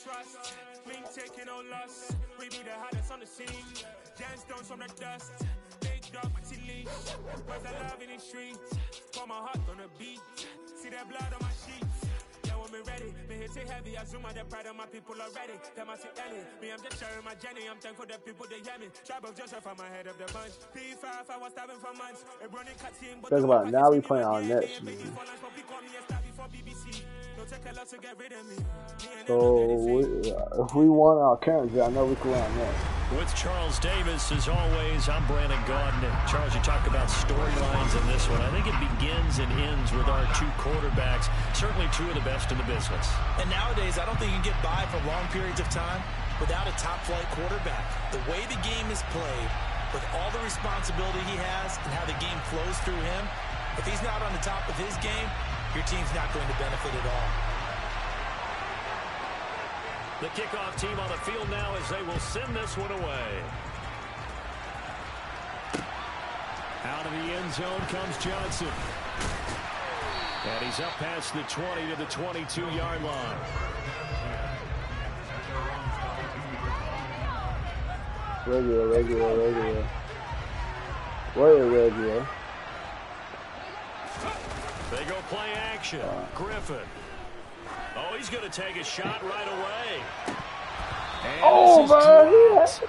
trust. Clean taking no loss. We be the hottest on the scene. Gemstones from the dust. Big dog, my leash. Where's the love in the streets? Pour my heart on the beat. See that blood on my sheets. Yeah, when me ready, me hit it heavy. I zoom out the pride of my people already. Them I see Ellie. Me, I'm just sharing my journey. I'm thankful the people they hear me. Tribe of Joseph, I'm ahead of the bunch. P5, I was stabbing for months. Talk about now we playing our next movie. So if we want our currency, I know we can win next. With Charles Davis, as always, I'm Brandon Gaudin. Charles, you talk about storylines in this one. I think it begins and ends with our two quarterbacks, certainly two of the best in the business. And nowadays, I don't think you can get by for long periods of time without a top-flight quarterback. The way the game is played, with all the responsibility he has and how the game flows through him, if he's not on the top of his game, your team's not going to benefit at all. The kickoff team on the field now as they will send this one away. Out of the end zone comes Johnson. And he's up past the 20 to the 22-yard line. Regular. Regular. They go play action. Griffin. Oh, he's going to take a shot right away. And oh, man.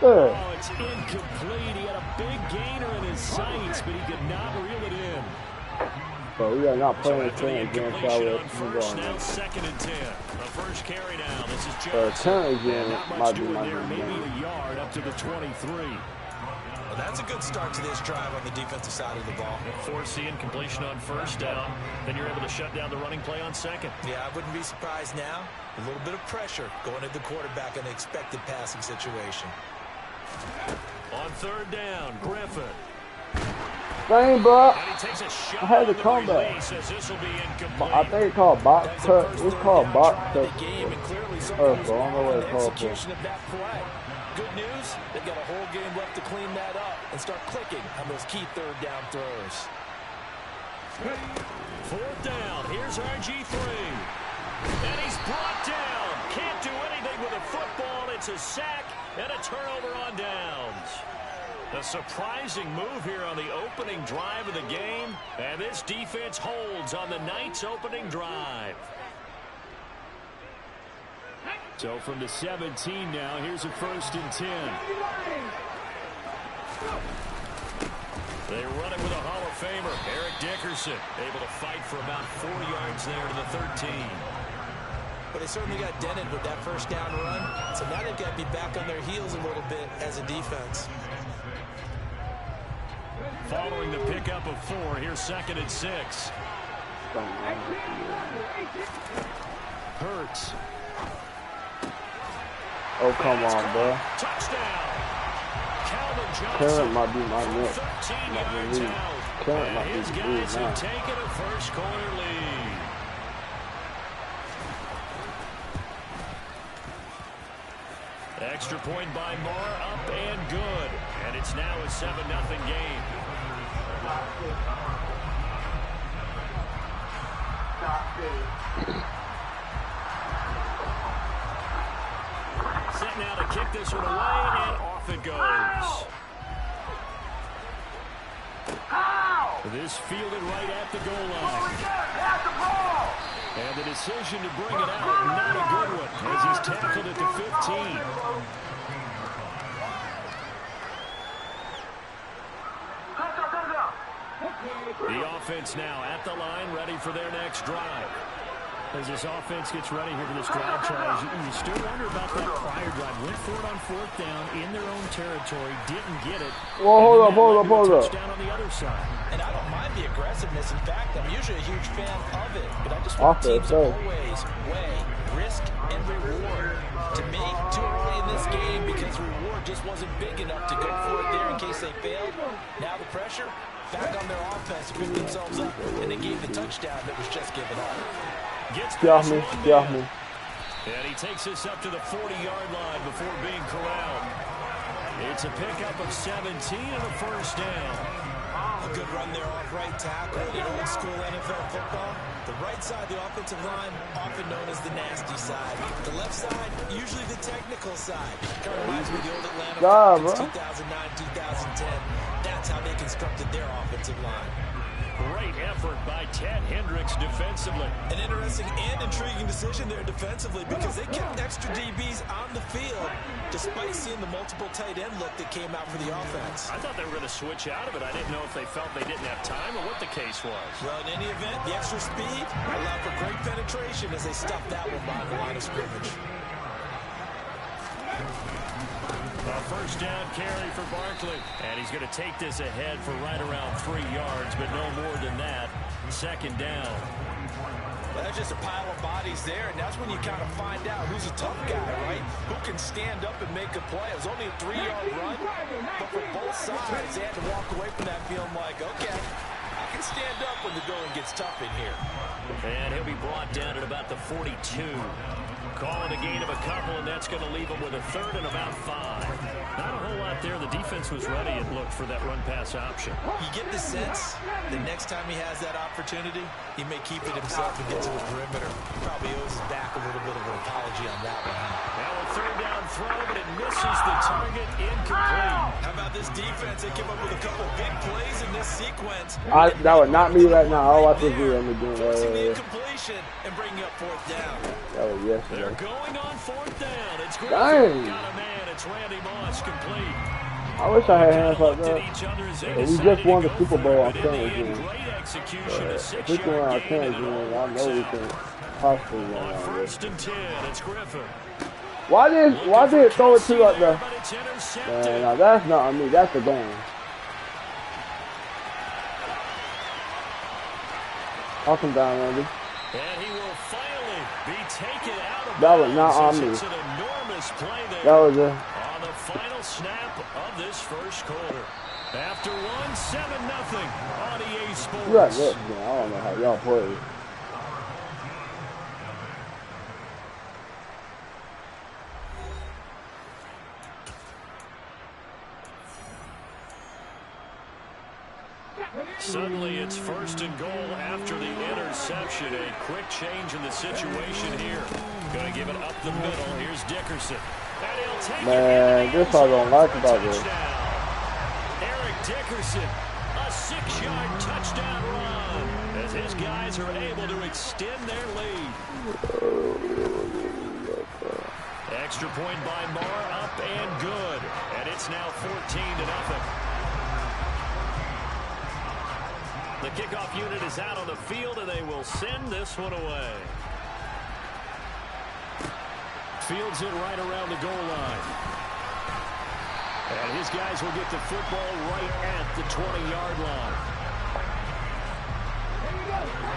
Oh, it's incomplete. He had a big gainer in his sights, but he could not reel it in. But we are not playing a team against our first, now 2nd and 10. The first carry down. This is Johnson. Not much doing there. Maybe a yard up to the 23. Well, that's a good start to this drive on the defensive side of the ball. Force the incompletion on first down. Then you're able to shut down the running play on second. Yeah, I wouldn't be surprised now. A little bit of pressure going at the quarterback in the expected passing situation. On 3rd down, Griffin. Dang, bro. And he takes a shot. I had to come back. I think it's called box cut. It's called box cut. I don't know what it's called for. Good news, they've got a whole game left to clean that up and start clicking on those key 3rd down throws. 4th down, here's RG3. And he's brought down. Can't do anything with a football. It's a sack and a turnover on downs. A surprising move here on the opening drive of the game. And this defense holds on the night's opening drive. So from the 17 now, here's a 1st and 10. They run it with a Hall of Famer, Eric Dickerson, able to fight for about 4 yards there to the 13. But they certainly got dented with that first down run, so now they've got to be back on their heels a little bit as a defense. Following the pickup of 4, here's 2nd and 6. Hurts. Oh, come on, bro. Touchdown. Current might be my next. Current might be his guys have taken a first quarter lead. Extra point by Moore, up and good. And it's now a 7-0 game. Set now to kick this one away, and off it goes. This fielded right at the goal line. And the decision to bring it out, not a good one, as he's tackled at the 15. The offense now at the line, ready for their next drive. As this offense gets ready here for this drive, Charles, you still wonder about that prior drive. Went for it on 4th down in their own territory, didn't get it. Well, hold up. Touchdown on the other side. And I don't mind the aggressiveness. In fact, I'm usually a huge fan of it. But I just want teams to always weigh risk and reward. To me, too early in this game because the reward just wasn't big enough to go for it there in case they failed. Now the pressure back on their offense to pick themselves up, and they gave the touchdown that was just given up. Get me. And he takes us up to the 40-yard line before being corralled. It's a pickup of 17 and a 1st down. A good run there off right tackle in old school NFL football. The right side of the offensive line, often known as the nasty side. The left side, usually the technical side. Kind of reminds me of the old Atlanta Falcons, 2009, 2010. That's how they constructed their offensive line. Great effort by Ted Hendricks defensively. An interesting and intriguing decision there defensively because they kept extra DBs on the field despite seeing the multiple tight end look that came out for the offense. I thought they were going to switch out of it. I didn't know if they felt they didn't have time or what the case was. Well, in any event, the extra speed allowed for great penetration as they stuffed that one behind the line of scrimmage. A first down carry for Barkley. And he's going to take this ahead for right around 3 yards, but no more than that. Second down. Well, that's just a pile of bodies there, and that's when you kind of find out who's a tough guy, right? Who can stand up and make a play. It was only a 3-yard run, but for both sides, they had to walk away from that feeling like, okay, I can stand up when the going gets tough in here. And he'll be brought down at about the 42. Calling a gain of a couple, and that's going to leave him with a third and about 5. Not a whole lot there. The defense was ready, it looked, for that run-pass option. You get the sense the next time he has that opportunity, he may keep it himself and get to the perimeter. Probably owes his back a little bit of an apology on that one. Now a third down throw, but it misses the target, incomplete. How about this defense? They came up with a couple big plays in this sequence. That would not be right now. I'll watch this video in the game. Forcing the incompletion and bringing up fourth down. That was yesterday. They're going on fourth down. It's Griffin. Dang. Got a man. It's Randy Moss complete. I wish I had hands like that. We just won the Super Bowl on Trentagod. If we can win our Trentagod, I know we can possibly win. On first and 10, it's Griffin. Why did it throw it to like the? No, that's not on me. That's the game. I'll come down, Randy. And he will finally be taken out of bounds. That was not on me. It's an enormous play there. That was a. On the final snap of this first quarter. After 1-7-0 on EA Sports. You got this, man. I don't know how y'all play. Suddenly it's first and goal after the interception. A quick change in the situation here. Going to give it up the middle. Here's Dickerson. And he'll take Man, this I don't like about this. Eric Dickerson, a 6-yard touchdown run as his guys are able to extend their lead. Extra point by Marr, up and good. And it's now 14-0. The kickoff unit is out on the field, and they will send this one away. Fields it right around the goal line. And his guys will get the football right at the 20-yard line.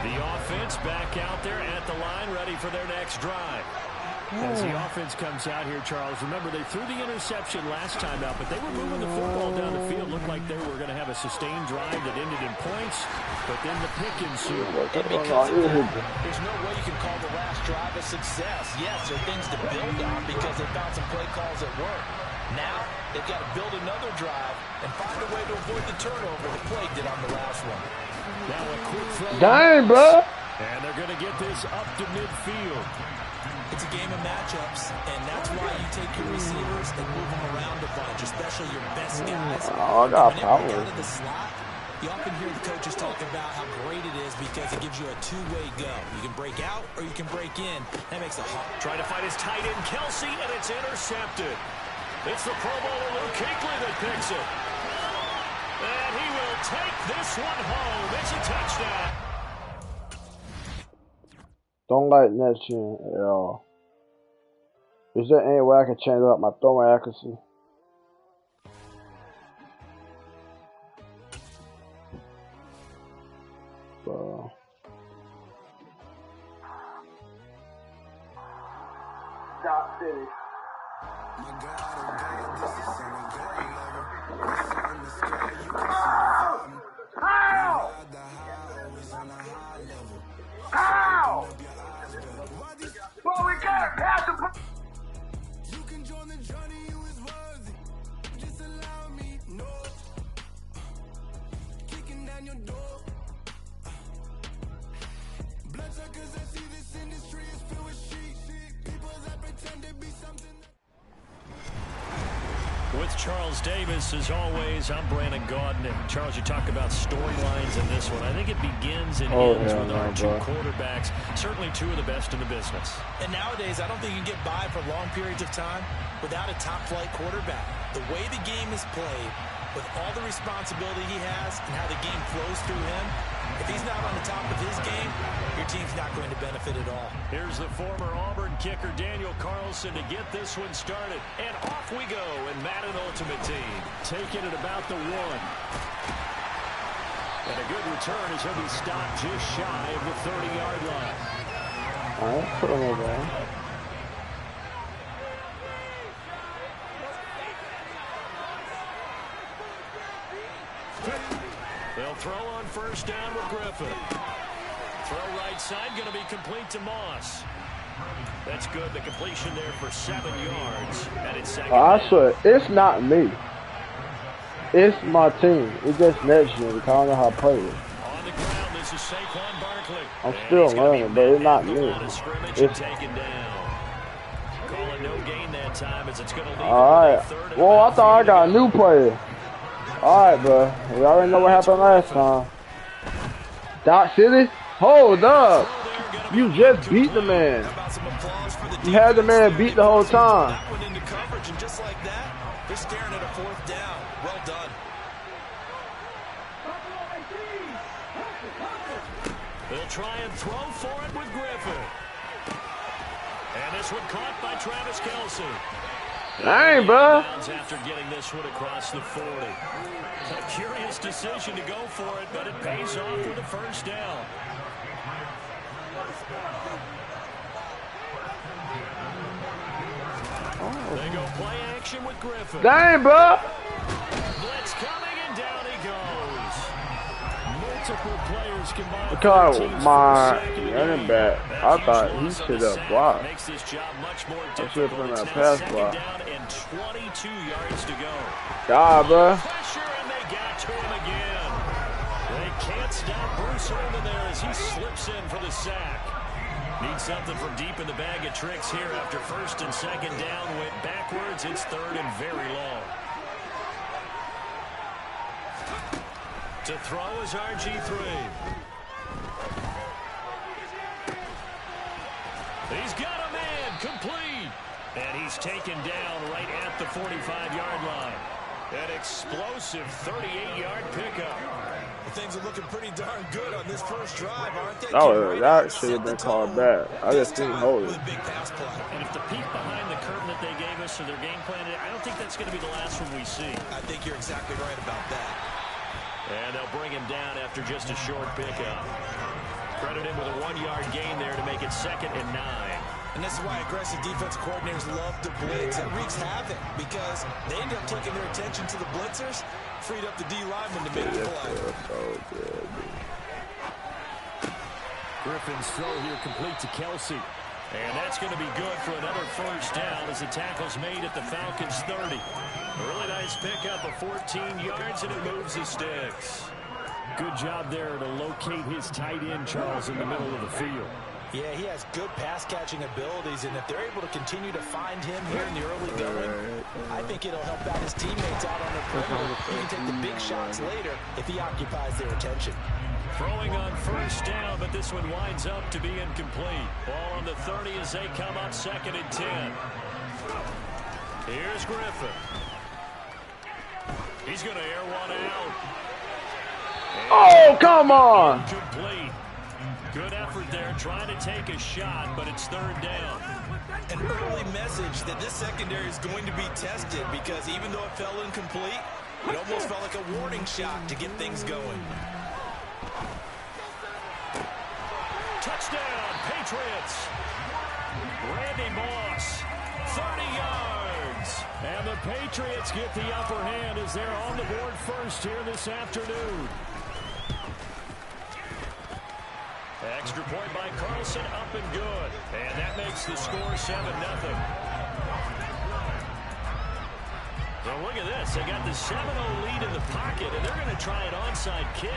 The offense back out there at the line, ready for their next drive. As the offense comes out here, Charles, remember they threw the interception last time out, but they were moving the football down the field. Looked like they were going to have a sustained drive that ended in points, but then the pick ensued. And because of that, there's no way you can call the last drive a success. Yes, there are things to build on because they found some play calls that work. Now, they've got to build another drive and find a way to avoid the turnover that plagued it on the last one. Now a quick throw. Dang, bro. And they're going to get this up to midfield. It's a game of matchups, and that's why you take your receivers and move them around a bunch, especially your best guys. Oh, I got power. Down in the slot, you often hear the coaches talk about how great it is because it gives you a two-way go. You can break out or you can break in. That makes it hard. Trying to find his tight end, Kelsey, and it's intercepted. It's the Pro Bowler Luke Kuechly that picks it. And he will take this one home. It's a touchdown. Don't like that shit at all. Is there any way I can change up my throwing accuracy? So. Stop City. My God, oh God, this is on a great level. This on the sky, you can see the How? The high is on a high level. How? Well, we got past the. You can join the journey, you is worthy. Just allow me, no. Kicking down your door. Cause I see this industry is filled with sheep. People that pretend to be something. With Charles Davis, as always, I'm Brandon Gaudin. And Charles, you talk about storylines in this one. I think it begins and ends with our two quarterbacks, certainly two of the best in the business. And nowadays, I don't think you can get by for long periods of time without a top-flight quarterback. The way the game is played, with all the responsibility he has and how the game flows through him, if he's not on the top of his game, your team's not going to benefit at all. Here's the former Auburn kicker, Daniel Carlson, to get this one started. And off we go in Madden Ultimate Team. Taking it about the 1. And a good return as he'll be stopped just shy of the 30-yard line. All right, put him over. They'll throw on first down with Griffin. Throw right side, going to be complete to Moss. That's good. The completion there for 7 yards. And it's second. I swear, it's not me. It's my team. It's just next year. I don't know how to play it. On the ground, this is Saquon Barkley. I'm still learning, but it's not me. It's taken down. Calling no gain that time as it's going to leave. All right. Well, I thought I got a new player. All right, bro. We already know what happened last time. Doc City, hold up. You just beat the man. You had the man beat the whole time. That went into coverage, and just like that, they're staring at a 4th down. Well done. They'll try and throw for it with Griffin. And this one caught by Travis Kelce. Dang, bro. After getting this one across the 40. A curious decision to go for it, but it pays off with a first down. They go play action with Griffin. Dang, bro. Blitz coming, and down he goes. Multiple players combined. Look at my running back. I thought he should have blocked. Makes this job much more I should have been a pass block. down and 22 yards to go. God, bro. Pressure, and they got to him again. They can't stop Bruce Irvin there as he slips in for the sack. Need something from deep in the bag of tricks here after first and second down went backwards. It's 3rd and very long. To throw is RG3. He's got a man, complete. And he's taken down right at the 45-yard line. An explosive 38-yard pickup. Things are looking pretty darn good on this first drive, aren't they? Oh, that should have been called back. I just didn't hold it. And if the peek behind the curtain that they gave us or their game plan, I don't think that's going to be the last one we see. I think you're exactly right about that. And they'll bring him down after just a short pickup. Credit him with a 1-yard gain there to make it 2nd and 9. And this is why aggressive defensive coordinators love to blitz. It wreaks havoc because they end up taking their attention to the blitzers, freed up the D lineman to make the play. Griffin's throw here complete to Kelce. And that's going to be good for another first down as the tackle's made at the Falcons' 30. A really nice pickup of 14 yards, and it moves the sticks. Good job there to locate his tight end, Charles, in the middle of the field. Yeah, he has good pass-catching abilities, and if they're able to continue to find him here in the early going, I think it'll help out his teammates out on the perimeter. He can take the big shots later if he occupies their attention. Throwing on first down, but this one winds up to be incomplete. Ball on the 30 as they come up 2nd and 10. Here's Griffin. He's going to air one out. Oh, come on. Complete. Good effort there, trying to take a shot, but it's 3rd down. An early message that this secondary is going to be tested because even though it fell incomplete, it almost felt like a warning shot to get things going. Touchdown, Patriots. Randy Moss, 30 yards. And the Patriots get the upper hand as they're on the board first here this afternoon. Extra point by Carlson, up and good. And that makes the score 7-0. So look at this. They got the 7-0 lead in the pocket, and they're going to try an onside kick.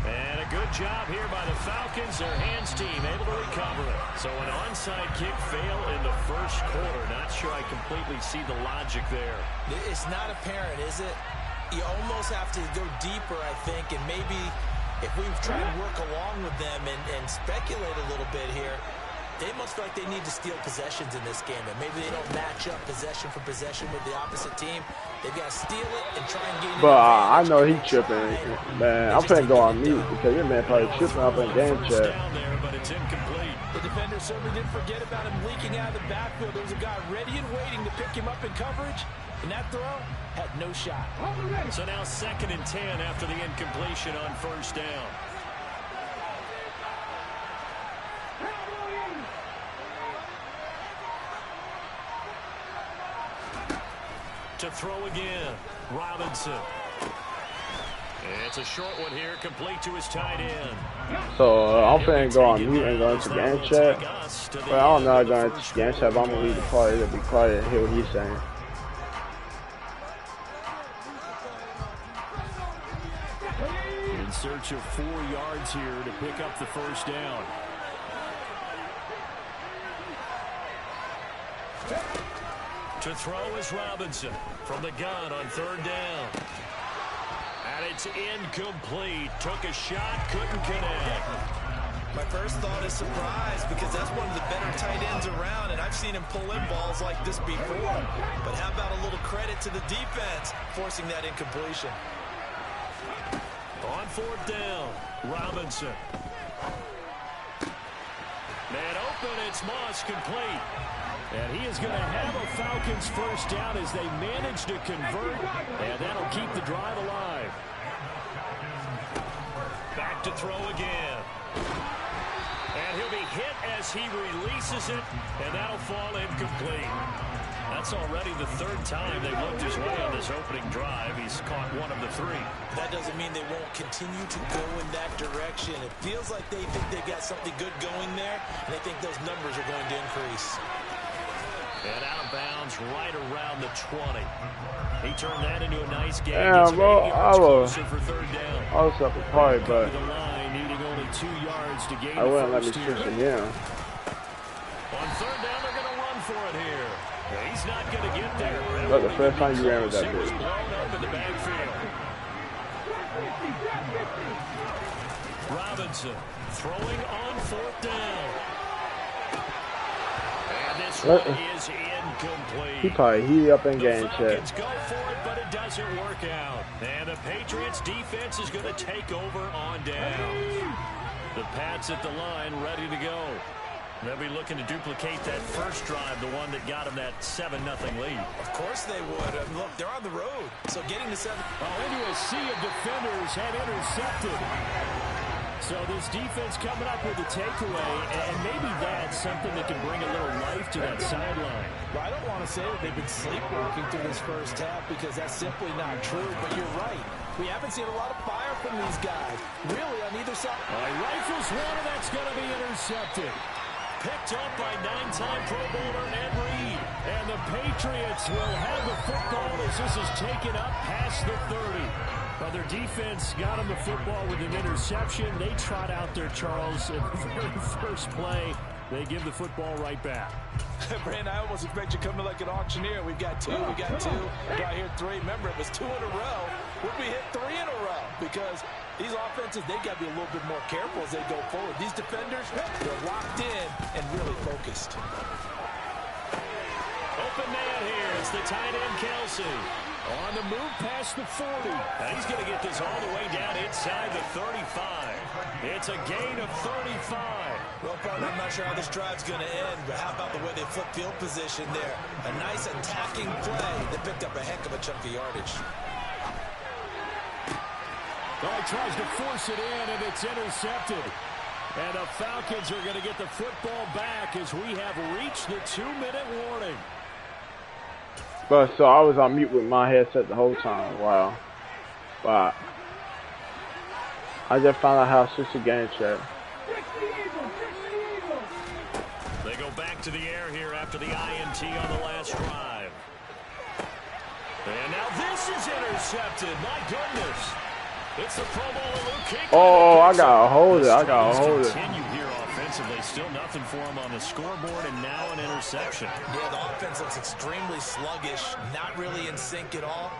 And a good Good job here by the Falcons. Their hands team able to recover it. So an onside kick fail in the first quarter. Not sure I completely see the logic there. It's not apparent, is it? You almost have to go deeper, I think, and maybe if we try and work along with them and speculate a little bit here, they must feel like they need to steal possessions in this game, and maybe they don't match up possession for possession with the opposite team. They've got to steal it and try and gain an I advantage. know he's tripping. Man, I'm finna go on mute because your man probably tripping up in game chat. But it's incomplete. The defender certainly didn't forget about him leaking out of the backfield. There was a guy ready and waiting to pick him up in coverage, and that throw had no shot. So now 2nd and 10 after the incompletion on first down. To throw again, Robinson. It's a short one here, complete to his tight end. So I'm finna go on mute and go into game chat. But I don't know how to go into game chat, but I'm gonna leave the party to be quiet and hear what he's saying. In search of 4 yards here to pick up the first down. To throw is Robinson from the gun on 3rd down. And it's incomplete. Took a shot, couldn't connect. My first thought is surprise because that's one of the better tight ends around, and I've seen him pull in balls like this before. But how about a little credit to the defense forcing that incompletion? On 4th down, Robinson. Man open, it's Moss, complete. And he is going to have a Falcons first down as they manage to convert, and that'll keep the drive alive. Back to throw again. And he'll be hit as he releases it, and that'll fall incomplete. That's already the 3rd time they've looked his way on this opening drive. He's caught 1 of the 3. That doesn't mean they won't continue to go in that direction. It feels like they think they've got something good going there, and they think those numbers are going to increase. And out of bounds right around the 20. He turned that into a nice game. Damn, bro, I was for 3rd down. up the party, but The line needing only 2 yards to gain I wouldn't let me first switch here. him in. On 3rd down, they're going to run for it here. He's not going to get there. Look, the first time you ran with that Blown bitch. up in the backfield. Robinson throwing on 4th down. And this one is incomplete. He probably heat up in game Falcons chat. go for it, but it doesn't work out. And the Patriots defense is going to take over on down. The Pats at the line ready to go. They'll be looking to duplicate that first drive, the one that got them that 7-0 lead. Of course they would. Look, they're on the road, so getting to 7. Into a sea of defenders had intercepted. So this defense coming up with a takeaway, and maybe that's something that can bring a little life to that sideline. Well, I don't want to say that they've been sleepwalking through this first half because that's simply not true, but you're right. We haven't seen a lot of fire from these guys, really, on either side. He rifles one, and that's going to be intercepted. Picked up by 9-time Pro Bowler Ed Reed. And the Patriots will have the football as this is taken up past the 30. But their defense got them the football with an interception. They trot out there, Charles, in the very first play. They give the football right back. Brandon, I almost expect you coming like an auctioneer. We've got 2, we got 2. Do I hear 3? Remember, it was 2 in a row. Would we hit 3 in a row? Because these offenses, they got to be a little bit more careful as they go forward. These defenders, they're locked in and really focused. Open man here. It's the tight end, Kelsey. On the move past the 40. And he's going to get this all the way down inside the 35. It's a gain of 35. Well, partner, I'm not sure how this drive's going to end, but how about the way they flip field position there? A nice attacking play that picked up a heck of a chunk of yardage. He tries to force it in, and it's intercepted. And the Falcons are going to get the football back as we have reached the 2-minute warning. But so I was on mute with my headset the whole time. Wow. Wow. I just found out how to switch the game chat. They go back to the air here after the INT on the last drive. And now this is intercepted. My goodness. It's the Pro Bowler Luke Kuechly. Oh, I gotta hold it. I gotta hold it. Continue here offensively. Still nothing for him on the scoreboard, and now an interception. Yeah, the offense looks extremely sluggish, not really in sync at all.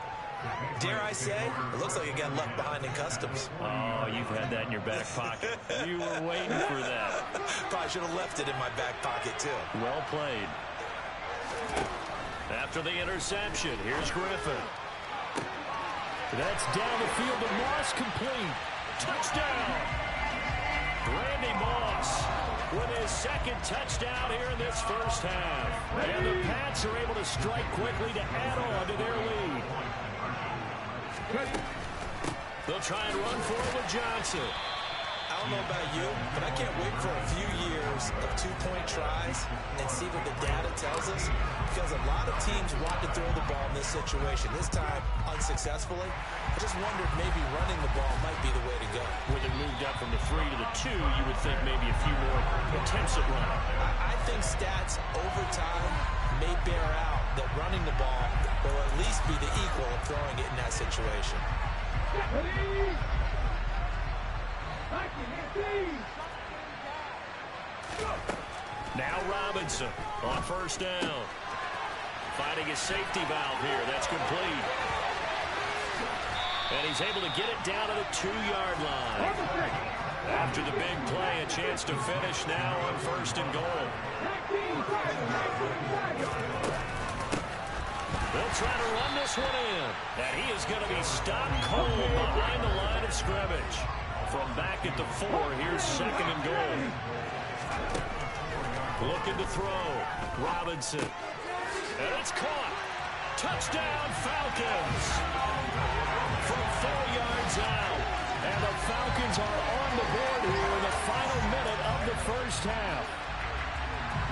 Dare I say, it looks like it got left behind in customs. Oh, you've had that in your back pocket. You were waiting for that. Probably should have left it in my back pocket, too. Well played. After the interception, here's Griffin. That's down the field to Moss, complete. Touchdown. Randy Moss with his second touchdown here in this first half. And the Pats are able to strike quickly to add on to their lead. They'll try and run for it with Johnson. I don't know about you, but I can't wait for a few years of two-point tries and see what the data tells us, because a lot of teams want to throw the ball in this situation. This time, unsuccessfully. I just wondered maybe running the ball might be the way to go. Where they moved up from the 3 to the 2, you would think maybe a few more attempts at running. I think stats over time may bear out that running the ball will at least be the equal of throwing it in that situation. Now Robinson on first down. Finding his safety valve here. That's complete. And he's able to get it down to the 2-yard line. After the big play, a chance to finish now on first and goal. They'll try to run this one in. And he is going to be stopped cold behind the line of scrimmage. From back at the 4, here's second and goal. Looking to throw. Robinson. And it's caught. Touchdown, Falcons. From 4 yards out. And the Falcons are on the board here in the final minute of the first half.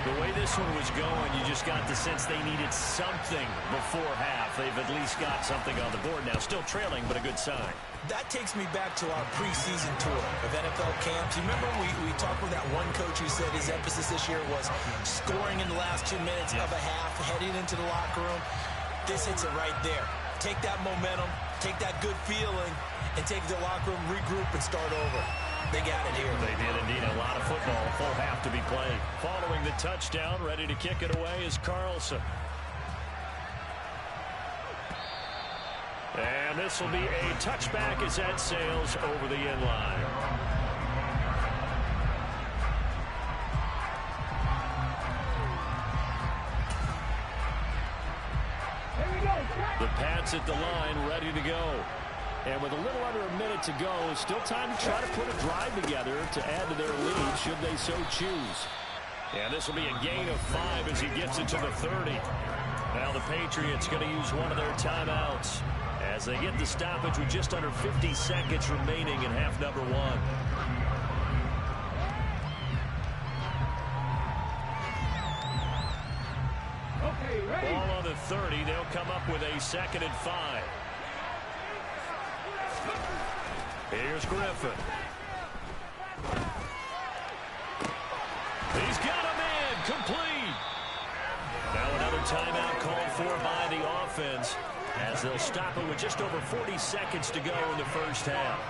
The way this one was going, you just got the sense they needed something before half. They've at least got something on the board now. Still trailing, but a good sign. That takes me back to our preseason tour of NFL camps. You remember we talked with that one coach who said his emphasis this year was scoring in the last 2 minutes of a half, heading into the locker room. This hits it right there. Take that momentum, take that good feeling, and take it to the locker room, regroup, and start over. They got it here. They did indeed. A lot of football, full half to be played. Following the touchdown, ready to kick it away is Carlson. And this will be a touchback as that sails over the end line. The Pats at the line, ready to go. And with a little under a minute to go, still time to try to put a drive together to add to their lead, should they so choose. And this will be a gain of 5 as he gets it to the 30. Now the Patriots going to use one of their timeouts as they get the stoppage with just under 50 seconds remaining in half number 1. Ball on the 30. They'll come up with a 2nd and 5. Here's Griffin. He's got him in. Complete. Now another timeout called for by the offense as they'll stop it with just over 40 seconds to go in the first half.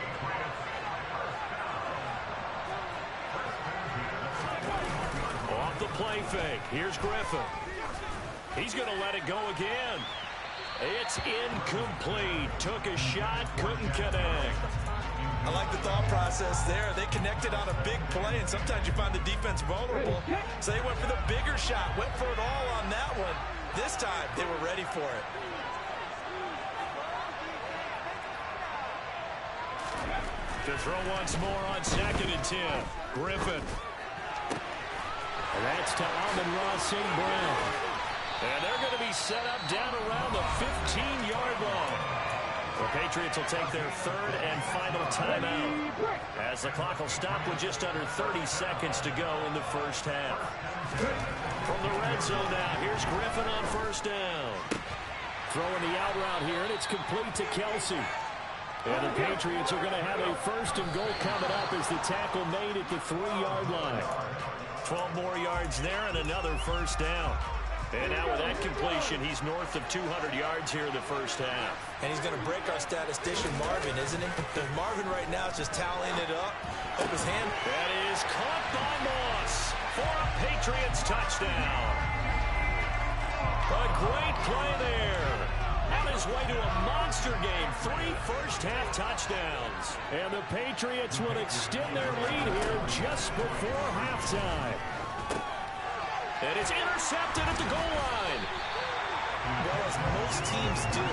Off the play fake. Here's Griffin. He's going to let it go again. It's incomplete. Took a shot, couldn't connect. I like the thought process there. They connected on a big play, and sometimes you find the defense vulnerable. So they went for the bigger shot, went for it all on that one. This time, they were ready for it. To throw once more on 2nd and 10. Griffin. And that's to Amon-Ra St. Brown. And they're going to be set up down around the 15-yard line. The Patriots will take their 3rd and final timeout as the clock will stop with just under 30 seconds to go in the first half. From the red zone now, here's Griffin on first down. Throwing the out route here, and it's complete to Kelsey. And the Patriots are going to have a 1st and goal coming up as the tackle made at the 3-yard line. 12 more yards there and another first down. And now with that completion, he's north of 200 yards here in the first half. And he's going to break our statistician Marvin, isn't he? And Marvin right now is just tallying it up. Up his hand. That is caught by Moss for a Patriots touchdown. A great play there. On his way to a monster game. 3 first-half touchdowns. And the Patriots will extend their lead here just before halftime. And it's intercepted at the goal line. Well, as most teams do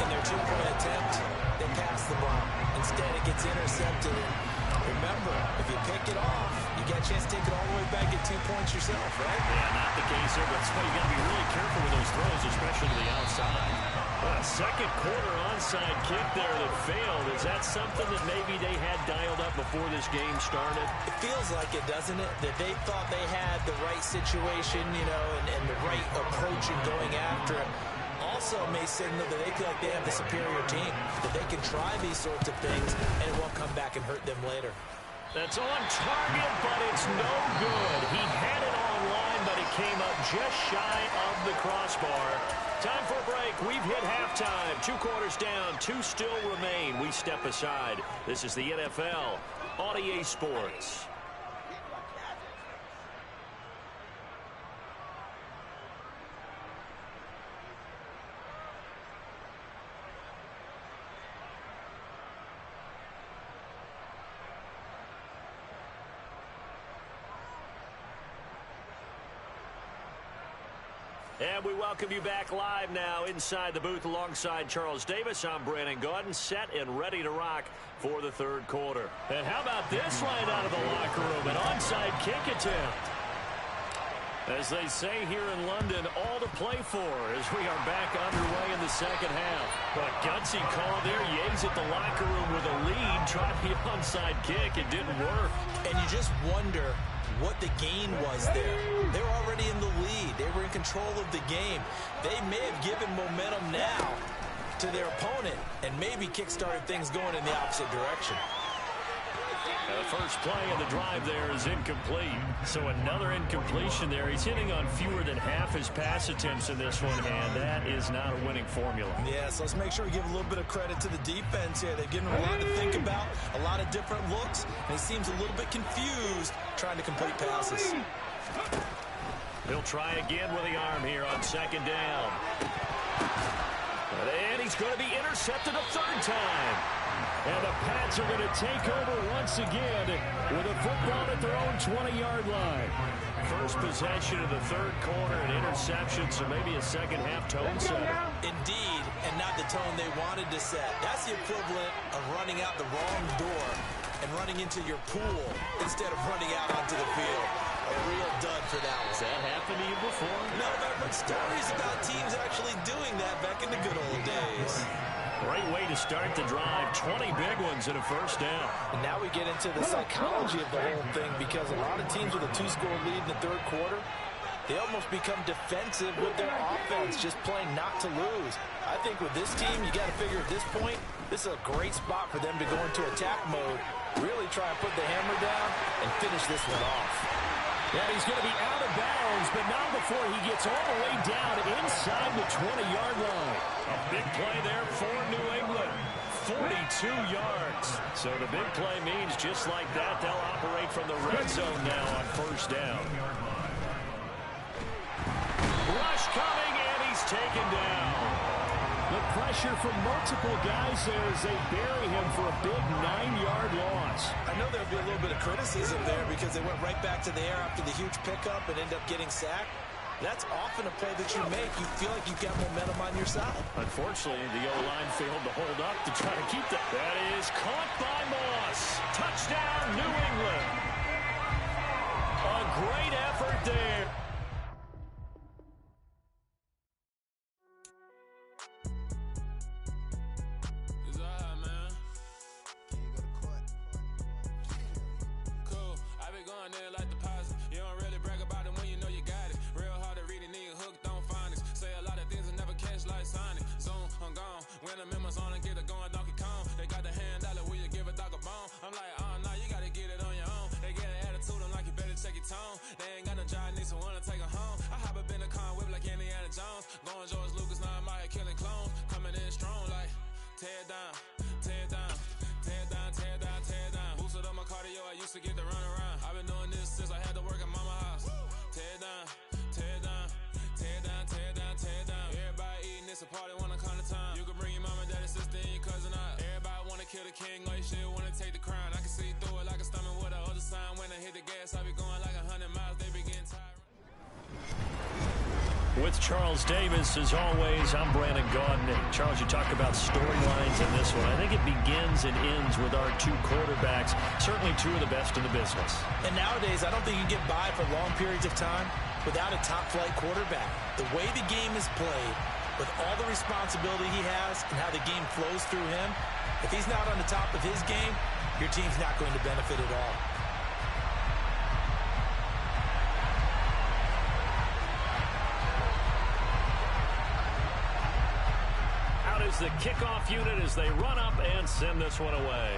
in their two-point attempt, they pass the ball. Instead, it gets intercepted. Remember, if you pick it off, you get a chance to take it all the way back at 2 points yourself, right? Yeah, not the case here, but you got to be really careful with those throws, especially to the outside. A second quarter onside kick there that failed. Is that something that maybe they had dialed up before this game started? It feels like it, doesn't it? That they thought they had the right situation, you know, and the right approach in going after it. Also may signal that they feel like they have the superior team, that they can try these sorts of things, and it won't come back and hurt them later. That's on target, but it's no good. He had it on line, but it came up just shy of the crossbar. Time for a break. We've hit halftime. 2 quarters down, 2 still remain. We step aside. This is the NFL on EA Sports. And we welcome you back live now inside the booth alongside Charles Davis. I'm Brandon Gaudin, set and ready to rock for the third quarter. And how about this line out of the locker room? An onside kick attempt. As they say here in London, all to play for as we are back underway in the second half. A gutsy call there. Yates at the locker room with a lead. Tried the onside kick. It didn't work. And you just wonder what the gain was there. They were already in the lead. They were in control of the game. They may have given momentum now to their opponent and maybe kick-started things going in the opposite direction. The first play of the drive there is incomplete. So another incompletion there. He's hitting on fewer than half his pass attempts in this one, and that is not a winning formula. Yeah, so let's make sure we give a little bit of credit to the defense here. They've given him a lot to think about, a lot of different looks, and he seems a little bit confused trying to complete passes. He'll try again with the arm here on second down. And he's going to be intercepted a third time. And the Pats are going to take over once again with a football at their own 20-yard line. First possession of the third quarter, an interception, so maybe a second-half tone setter. Indeed, and not the tone they wanted to set. That's the equivalent of running out the wrong door and running into your pool instead of running out onto the field. A real dud for that one. Has that happened to you before? No, but I've heard stories about teams actually doing that back in the good old days. Great way to start the drive. 20 big ones and a first down. And now we get into the psychology of the whole thing, because a lot of teams with a 2-score lead in the third quarter, they almost become defensive with their offense, just playing not to lose. I think with this team, you got to figure at this point, this is a great spot for them to go into attack mode, really try and put the hammer down and finish this one off. Yeah, he's going to be out of bounds, but not before he gets all the way down inside the 20-yard line. A big play there for New England. 42 yards. So the big play means just like that, they'll operate from the red zone now on first down. Rush coming, and he's taken down. The pressure from multiple guys there as they bury him for a big 9-yard loss. I know there'll be a little bit of criticism there because they went right back to the air after the huge pickup and ended up getting sacked. That's often a play that you make. You feel like you've got momentum on your side. Unfortunately, the O-line failed to hold up to try to keep that. That is caught by Moss. Touchdown, New England. A great effort there. When the members on and get it going Donkey Kong, they got the hand dollar, will you give a dog a bone? I'm like, oh no, you gotta get it on your own. They get an attitude, I'm like, you better check your tone. They ain't got no job, need someone to take her home. I hop up in the car, whip like any to get the run around. I've been doing this since I had to work at mama house. Tear it down, tear it down, tear it down, tear it down, tear it down. Everybody eating, it's a party when I come to time. You can bring your mama, daddy, sister, and your cousin out. Everybody wanna kill the king, like shit, wanna take the crown. I can see through it like a stomach with a other sign. When I hit the gas, I be going like 100 miles, they be getting tired. With Charles Davis, as always, I'm Brandon Gaudin. Charles, you talk about storylines in this one. I think it begins and ends with our two quarterbacks, certainly two of the best in the business. And nowadays, I don't think you can get by for long periods of time without a top-flight quarterback. The way the game is played, with all the responsibility he has and how the game flows through him, if he's not on the top of his game, your team's not going to benefit at all. Is the kickoff unit as they run up and send this one away.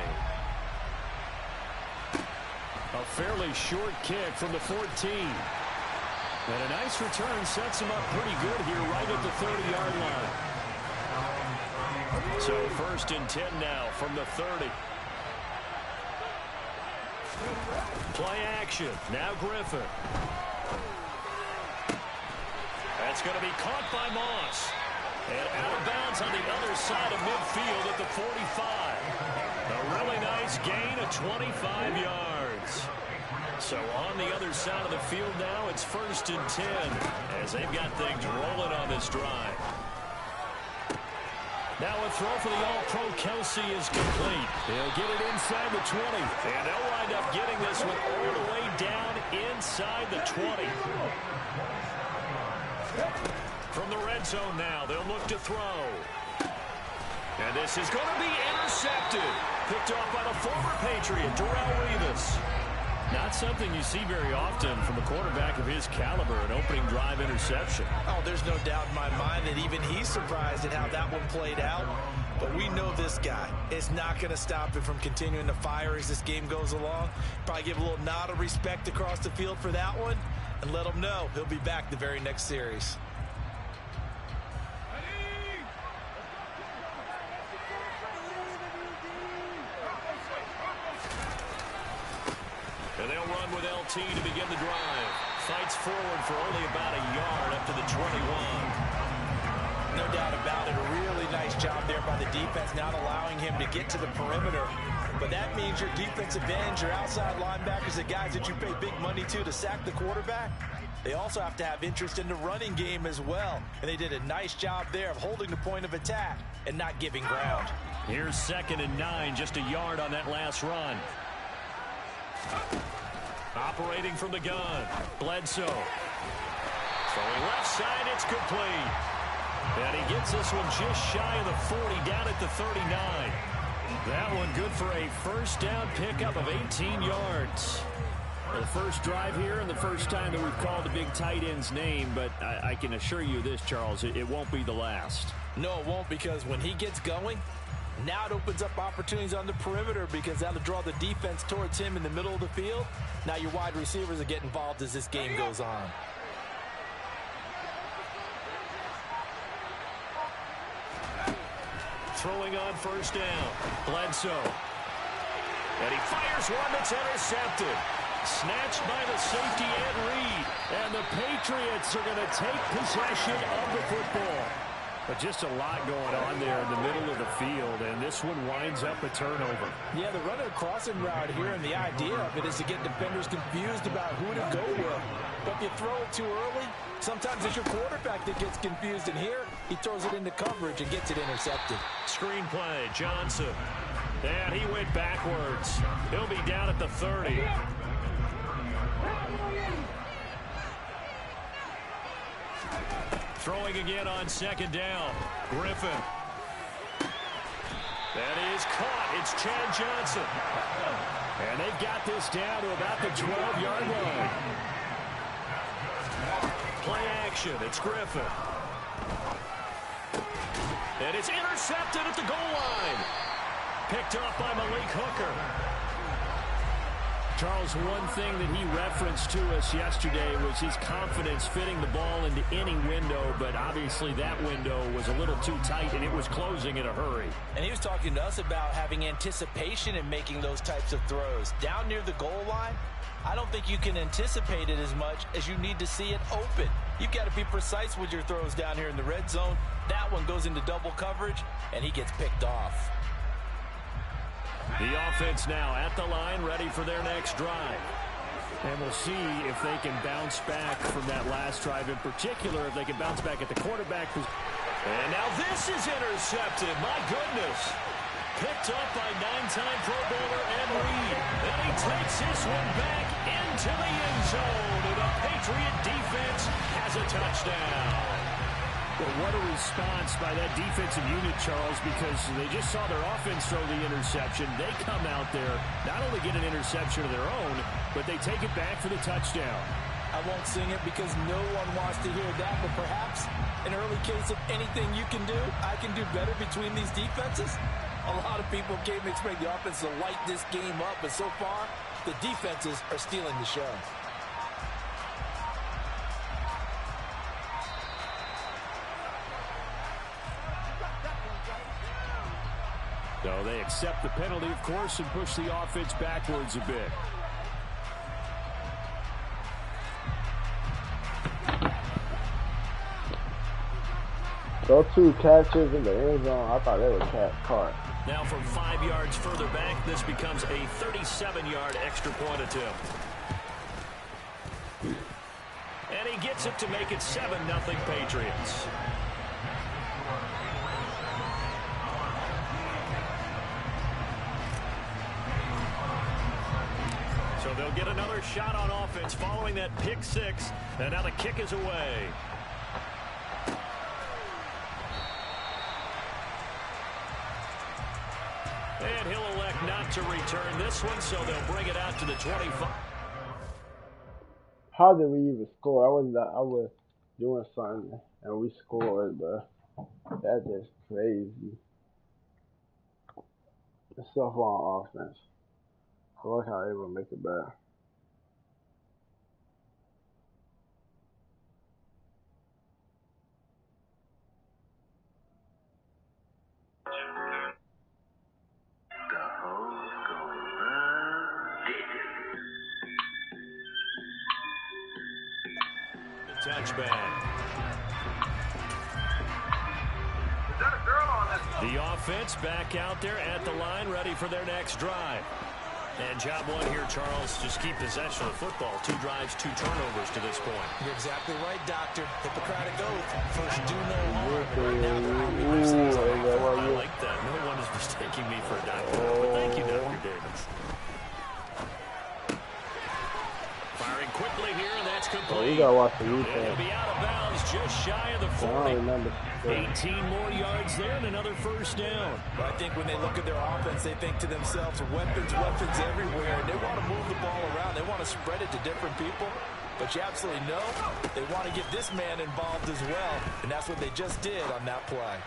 A fairly short kick from the 14. And a nice return sets him up pretty good here right at the 30-yard line. So 1st and 10 now from the 30. Play action. Now Griffin. That's going to be caught by Moss. And out of bounds on the other side of midfield at the 45. A really nice gain of 25 yards. So on the other side of the field now, it's 1st and 10 as they've got things rolling on this drive. Now a throw for the All-Pro Kelsey is complete. He'll get it inside the 20. And they'll wind up getting this one all the way down inside the 20. From the red zone now, they'll look to throw. And this is going to be intercepted. Picked off by the former Patriot, Darrelle Revis. Not something you see very often from a quarterback of his caliber, an opening drive interception. Oh, there's no doubt in my mind that even he's surprised at how that one played out. But we know this guy is not going to stop him from continuing to fire as this game goes along. Probably give a little nod of respect across the field for that one and let him know he'll be back the very next series. And they'll run with LT to begin the drive. Fights forward for only about a yard up to the 21. No doubt about it. A really nice job there by the defense, not allowing him to get to the perimeter. But that means your defensive ends, your outside linebackers, the guys that you pay big money to sack the quarterback, they also have to have interest in the running game as well. And they did a nice job there of holding the point of attack and not giving ground. Here's 2nd and 9, just a yard on that last run. Operating from the gun, Bledsoe. Throwing left side, it's complete. And he gets this one just shy of the 40, down at the 39. That one good for a first down pickup of 18 yards. Well, the first drive here and the first time that we've called the big tight end's name, but I can assure you this, Charles, it won't be the last. No, it won't, because when he gets going, now it opens up opportunities on the perimeter because that'll draw the defense towards him in the middle of the field. Now your wide receivers will get involved as this game goes on. Throwing on first down, Bledsoe. And he fires one that's intercepted. Snatched by the safety Ed Reed. And the Patriots are going to take possession of the football. But just a lot going on there in the middle of the field, and this one winds up a turnover. Yeah, they're running a crossing route here, and the idea of it is to get defenders confused about who to go with. But if you throw it too early, sometimes it's your quarterback that gets confused, and here he throws it into coverage and gets it intercepted. Screenplay, Johnson. And he went backwards. He'll be down at the 30. Throwing again on 2nd down. Griffin. That is caught. It's Chad Johnson. And they've got this down to about the 12-yard line. Play action. It's Griffin. And it's intercepted at the goal line. Picked off by Malik Hooker. Charles, one thing that he referenced to us yesterday was his confidence fitting the ball into any window, but obviously that window was a little too tight and it was closing in a hurry. And he was talking to us about having anticipation in making those types of throws. Down near the goal line, I don't think you can anticipate it as much as you need to see it open. You've got to be precise with your throws down here in the red zone. That one goes into double coverage, and he gets picked off. The offense now at the line, ready for their next drive. And we'll see if they can bounce back from that last drive in particular, if they can bounce back at the quarterback. And now this is intercepted. My goodness. Picked up by 9-time Pro Bowler Ed Reed. And he takes this one back into the end zone. And the Patriot defense has a touchdown. Well, what a response by that defensive unit, Charles, because they just saw their offense throw the interception. They come out there, not only get an interception of their own, but they take it back for the touchdown. I won't sing it because no one wants to hear that, but perhaps an early case of anything you can do, I can do better between these defenses. A lot of people came to expect the offense to light this game up, but so far, the defenses are stealing the show. So they accept the penalty, of course, and push the offense backwards a bit. Those two catches in the end zone, I thought they were caught. Now from 5 yards further back, this becomes a 37-yard extra point attempt. And he gets it to make it 7-0 Patriots. So they'll get another shot on offense following that pick six. And now the kick is away. And he'll elect not to return this one, so they'll bring it out to the 25. How did we even score? I was doing something and we scored, but that's just crazy. The stuff on offense. Look how they able to make it back. Touchback. The offense back out there at the line, ready for their next drive. And job one here, Charles, just keep possession of the football. 2 drives, 2 turnovers to this point. You're exactly right, Doctor. Hippocratic oath. First, do no harm. Right now, I like that. No one is mistaking me for a doctor. But thank you, Dr. Davis. Firing quickly here, and that's complete. Oh, you gotta watch the replay. He'll be out of bounds, just shy of the 40. 18 more yards there and another first down. But I think when they look at their offense, they think to themselves, weapons everywhere. And they want to move the ball around. They want to spread it to different people. But you absolutely know they want to get this man involved as well. And that's what they just did on that play.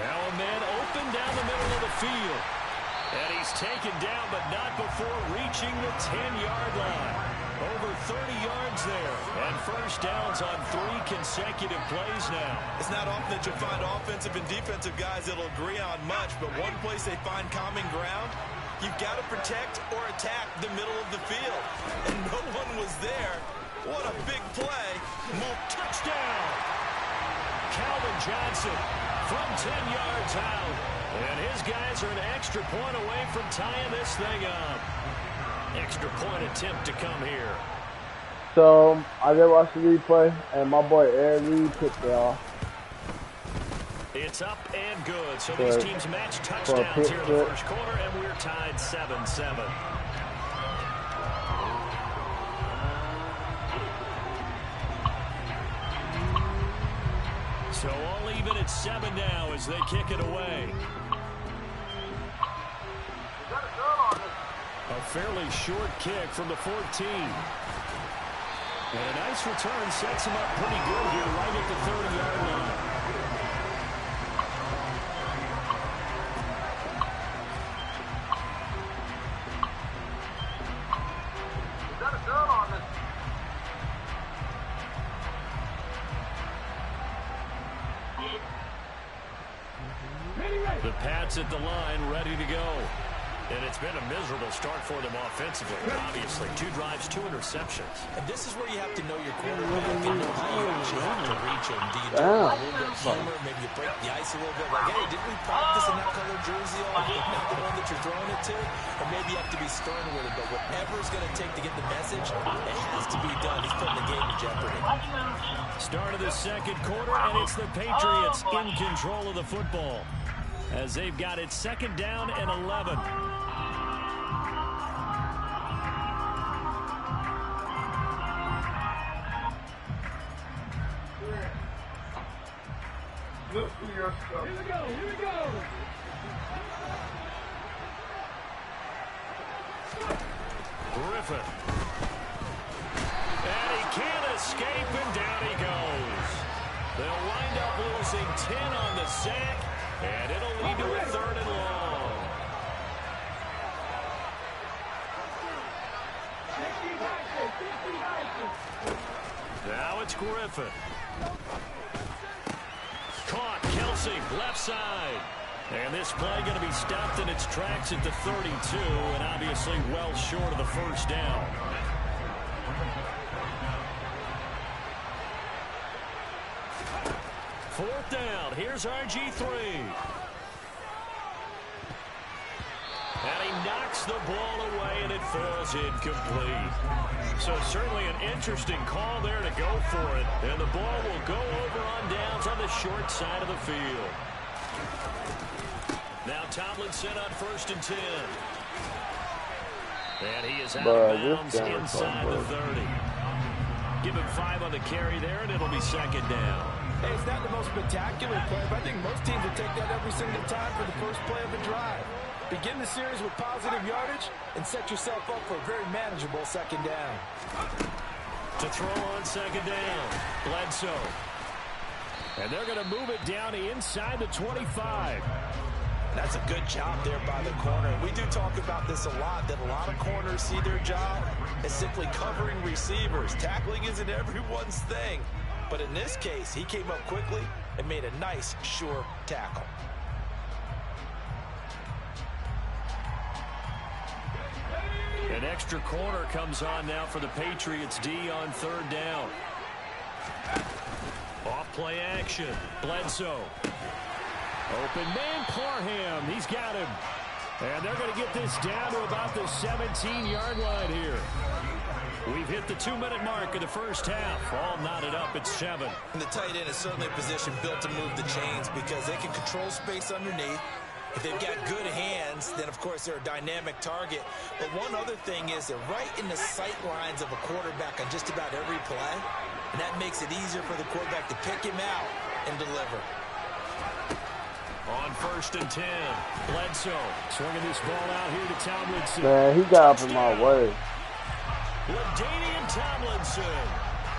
Now a man open down the middle of the field. And he's taken down, but not before reaching the 10-yard line. Over 30 yards there. And first downs on 3 consecutive plays now. It's not often that you'll find offensive and defensive guys that'll agree on much, but one place they find common ground, you've got to protect or attack the middle of the field. And no one was there. What a big play. Move. Touchdown. Calvin Johnson from 10 yards out. And his guys are an extra point away from tying this thing up. Extra point attempt to come here. So, I did watch the replay, and my boy Ed Reed picked it off. It's up and good. So these teams match touchdowns here in the first quarter, and we're tied 7-7. So all even at 7 now as they kick it away. A fairly short kick from the 14. And a nice return sets him up pretty good here right at the 30-yard line. Pats at the line, ready to go. And it's been a miserable start for them offensively, obviously. 2 drives, 2 interceptions. And this is where you have to know your quarterback and know how you actually have to reach him. Do you do a little bit of humor? Maybe you break the ice a little bit. Like, hey, didn't we practice in that color jersey all week? Not the one that you're throwing it to? Or maybe you have to be stern with it. But whatever it's going to take to get the message, it has to be done. He's putting the game in jeopardy. Start of the second quarter, and it's the Patriots in control of the football as they've got it 2nd down and 11. Look for your stuff. Here we go, here we go. Griffin. And he can't escape, and down he goes. They'll wind up losing 10 on the sack, and it'll lead to a 3rd and long. Now it's Griffin. Caught, Kelsey, left side. And this play going to be stopped in its tracks at the 32, and obviously well short of the 1st down. Fourth down, here's RG3. And he knocks the ball away, and it falls incomplete. So certainly an interesting call there to go for it. And the ball will go over on downs on the short side of the field. Now Tomlinson on 1st and 10. And he is out of bounds inside the 30. Give him 5 on the carry there, and it'll be 2nd down. Hey, it's not the most spectacular play, but I think most teams will take that every single time for the first play of a drive. Begin the series with positive yardage and set yourself up for a very manageable 2nd down. To throw on 2nd down, Bledsoe. And they're going to move it down inside the 25. That's a good job there by the corner. We do talk about this a lot, that a lot of corners see their job as simply covering receivers. Tackling isn't everyone's thing. But in this case, he came up quickly and made a nice, sure tackle. An extra corner comes on now for the Patriots D on 3rd down. Off play action. Bledsoe. Open man, Parham. He's got him. And they're going to get this down to about the 17-yard line here. We've hit the 2-minute mark of the 1st half. All knotted up at 7. And the tight end is certainly a position built to move the chains because they can control space underneath. If they've got good hands, then, of course, they're a dynamic target. But one other thing is they're right in the sight lines of a quarterback on just about every play. And that makes it easier for the quarterback to pick him out and deliver. On 1st and 10, Bledsoe swinging this ball out here to Tomlinson. Man, he got up in my way. LaDainian Tomlinson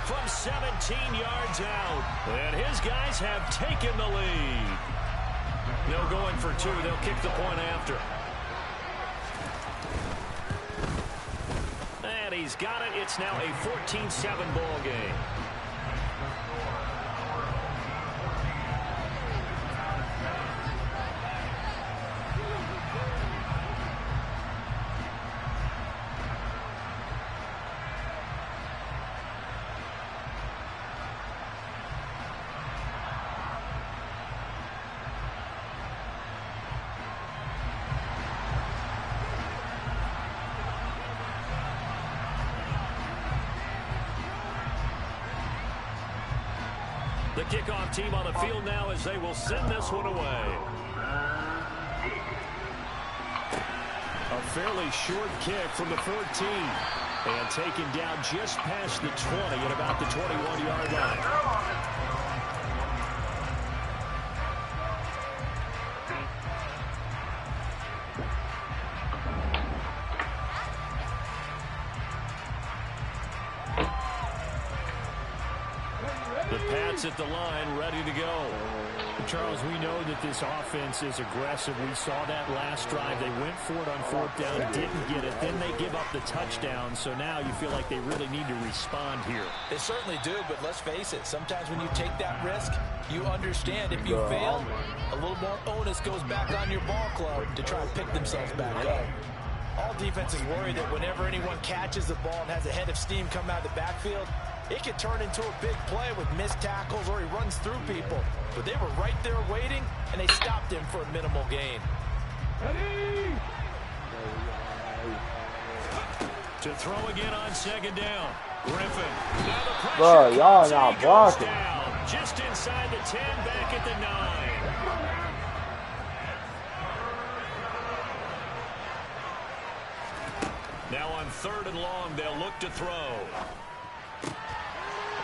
from 17 yards out. And his guys have taken the lead. No going for 2. They'll kick the point after. And he's got it. It's now a 14-7 ball game. The kickoff team on the field now as they will send this one away. A fairly short kick from the 14. And taken down just past the 20 at about the 21-yard line. The Pats at the line, ready to go. Charles, we know that this offense is aggressive. We saw that last drive. They went for it on 4th down, didn't get it. Then they give up the touchdown. So now you feel like they really need to respond here. They certainly do, but let's face it. Sometimes when you take that risk, you understand if you fail, a little more onus goes back on your ball club to try and pick themselves back up. All defenses worry that whenever anyone catches the ball and has a head of steam come out of the backfield, it can turn into a big play with missed tackles or he runs through people. But they were right there waiting, and they stopped him for a minimal gain. To throw again on 2nd down. Griffin. Now the pressure. Bro, y'all not blocking. Down, just inside the 10, back at the 9. Now on 3rd and long, they'll look to throw.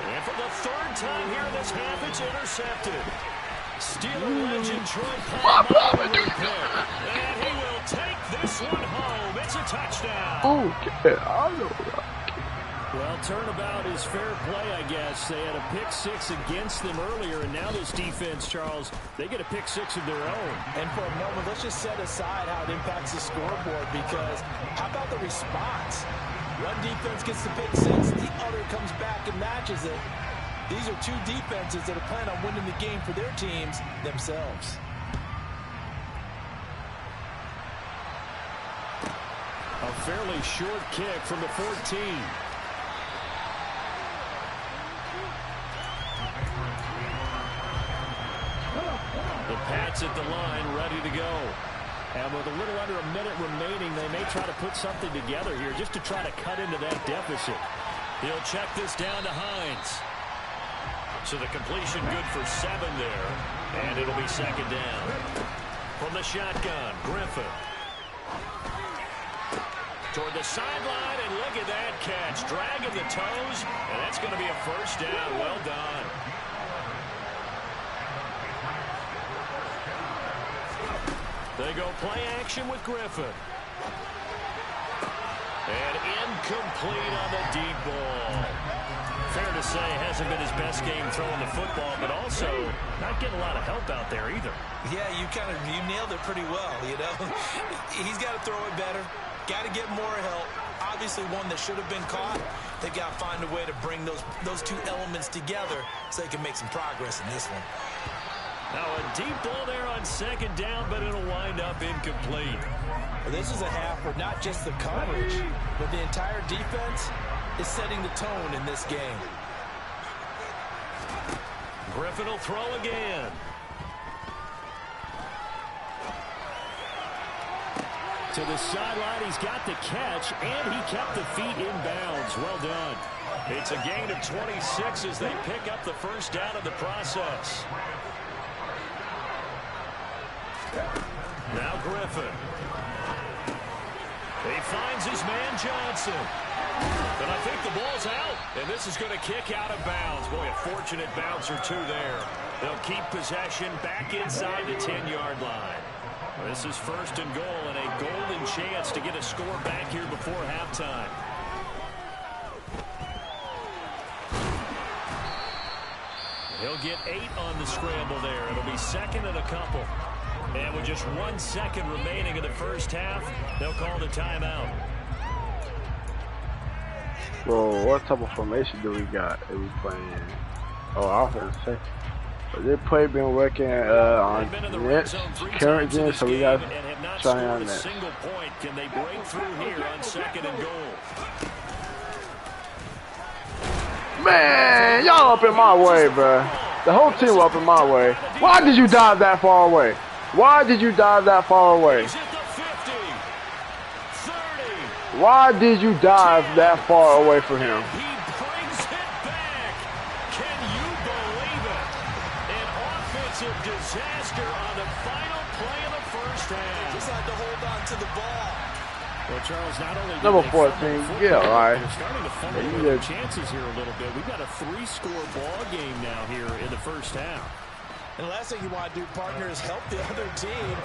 And for the 3rd time here in this half, it's intercepted. Steeler legend Troy Palmer will repair. And he will take this one home. It's a touchdown. Okay, I know that. Well, turnabout is fair play, I guess. They had a pick-6 against them earlier, and now this defense, Charles, they get a pick-6 of their own. And for a moment, let's just set aside how it impacts the scoreboard, because how about the response? One defense gets the pick-6, the other comes back and matches it. These are two defenses that are planning on winning the game for their teams themselves. A fairly short kick from the 14. The Pats at the line, ready to go. And with a little under a minute remaining, they may try to put something together here just to try to cut into that deficit. He'll check this down to Hines. So the completion good for 7 there. And it'll be 2nd down. From the shotgun, Griffin. Toward the sideline, and look at that catch. Dragging the toes, and that's going to be a 1st down. Well done. They go play action with Griffin. And incomplete on the deep ball. Fair to say, hasn't been his best game throwing the football, but also not getting a lot of help out there either. Yeah, you nailed it pretty well, you know. He's got to throw it better. Got to get more help. Obviously one that should have been caught. They got to find a way to bring those two elements together so they can make some progress in this one. Now a deep ball there on 2nd down, but it'll wind up incomplete. Well, this is a half where not just the coverage, but the entire defense is setting the tone in this game. Griffin will throw again. To the sideline, he's got the catch, and he kept the feet in bounds. Well done. It's a gain of 26 as they pick up the 1st down of the process. Now Griffin. He finds his man Johnson. And I think the ball's out. And this is going to kick out of bounds. Boy, a fortunate bounce or two there. They'll keep possession back inside the 10-yard line. This is 1st and goal and a golden chance to get a score back here before halftime. He'll get 8 on the scramble there. It'll be 2nd and a couple. And with just 1 second remaining in the 1st half, they'll call the timeout. Well, what type of formation do we got? Are we playing? Oh, I was gonna say. But this play been working on Nets, current gen, so we got to try on that. Single point. Can they break through here on 2nd and goal? Man, y'all up in my way, bro. The whole team up in my way. Why did you dive that far away? Why did you dive that far away? He's at the 50, 30. Why did you dive that far away from him? He brings it back. Can you believe it? An offensive disaster on the final play of the 1st half. Just had to hold on to the ball. Well, Charles, not only Number 14, yeah, all right. They're starting to fumble their chances here a little bit. We've got a 3-score ball game now here in the 1st half. And the last thing you want to do, partner, is help the other team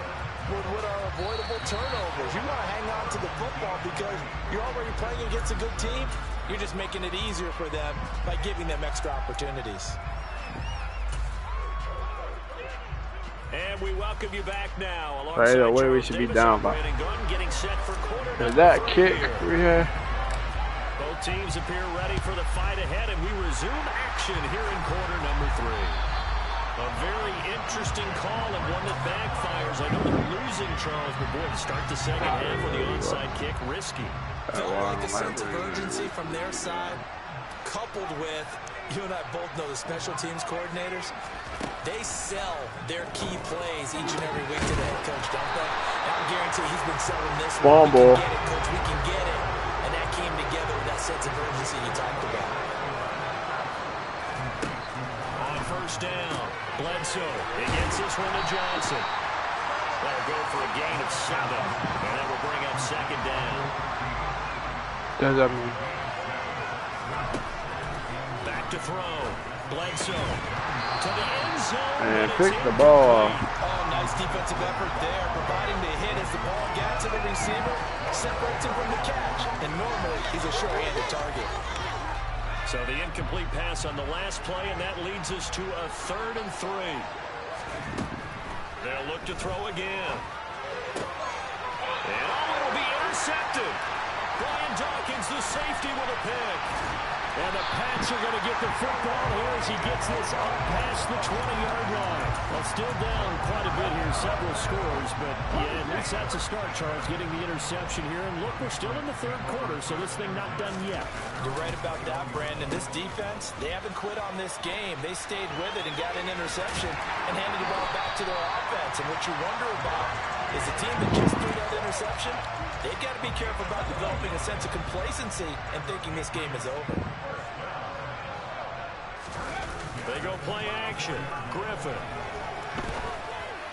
with what are avoidable turnovers. You want to hang on to the football because you're already playing against a good team. You're just making it easier for them by giving them extra opportunities. And we welcome you back now. Right away, we should be down by. Getting set for quarter that kick we had. Both teams appear ready for the fight ahead, and we resume action here in quarter number 3. A very interesting call and one that backfires. I know they're losing, Charles, but boy, to start the second half with the onside kick, risky. Felt like a sense of urgency from their side, coupled with, you and I both know the special teams coordinators, they sell their key plays each and every week to the head coach, don't they? And I guarantee he's been selling this one. We can get it, coach, we can get it. And that came together with that sense of urgency you talked about. On first down, Bledsoe against this one to Johnson. That'll go for a gain of 7, and that will bring up second down. Does that mean? Back to throw. Bledsoe to the end zone. And pick the ball. Oh, nice defensive effort there, providing the hit as the ball got to the receiver, separates him from the catch, and normally he's a sure-handed target. So the incomplete pass on the last play, and that leads us to a 3rd and 3. They'll look to throw again. And it'll be intercepted. Brian Dawkins, the safety, with a pick. And the Pats are going to get the football here as he gets this up past the 20-yard line. Well, still down quite a bit here, several scores, but yeah, at least that's a start, Charles, getting the interception here. And look, we're still in the 3rd quarter, so this thing not done yet. You're right about that, Brandon. This defense, they haven't quit on this game. They stayed with it and got an interception and handed the ball back to their offense. And what you wonder about is the team that just threw that interception, they've got to be careful about developing a sense of complacency and thinking this game is over. They go play action. Griffin.